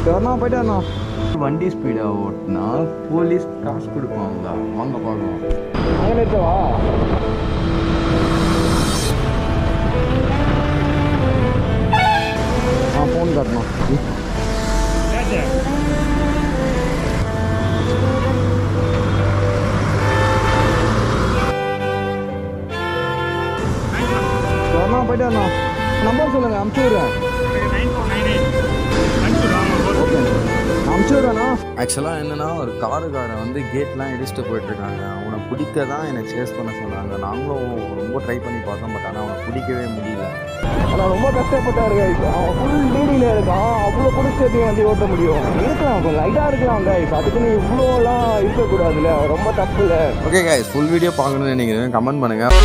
சரிண்ணா போயிட்டு வரணும். வண்டி ஸ்பீடாக ஓட்டினா போலீஸ் காசு கொடுப்பாங்களா? வாங்க பார்க்கலாம். அங்கே நிறுத்தவா? ஃபோன் காட்டணும். சரிண்ணா போயிட்டு வரணும். நம்பர் சொல்லுங்கள், அனுப்பிச்சி விடுறேன். ஓகே, அனுப்பிச்சி விட்றேண்ணா. ஆக்சுவலாக என்னென்னா, ஒரு காருக்காரன் வந்து கேட்லாம் இடிச்சுட்டு போயிட்டுருக்காங்க. அவனை பிடிக்க தான் என்னை சேஸ் பண்ண சொன்னாங்க. நாங்களும் ரொம்ப ட்ரை பண்ணி பார்த்தோம், பட் ஆனால் அவனை பிடிக்கவே முடியல. ஆனால் ரொம்ப கஷ்டப்பட்டாரு. அவன் ஃபுல் டிடியில் இருக்கான். அவ்வளோ பிடிச்சது வண்டி ஓட்ட முடியும். இருக்கலாம், கொஞ்சம் லைட்டாக இருக்கலாம் கைஸ். அதுக்குன்னு இவ்வளோலாம் இருக்கக்கூடாதுல்ல, ரொம்ப தப்பு இல்லை. ஓகே கைஸ், ஃபுல் வீடியோ பார்க்கணுன்னு நினைக்கிறேன். கமெண்ட் பண்ணுங்கள்.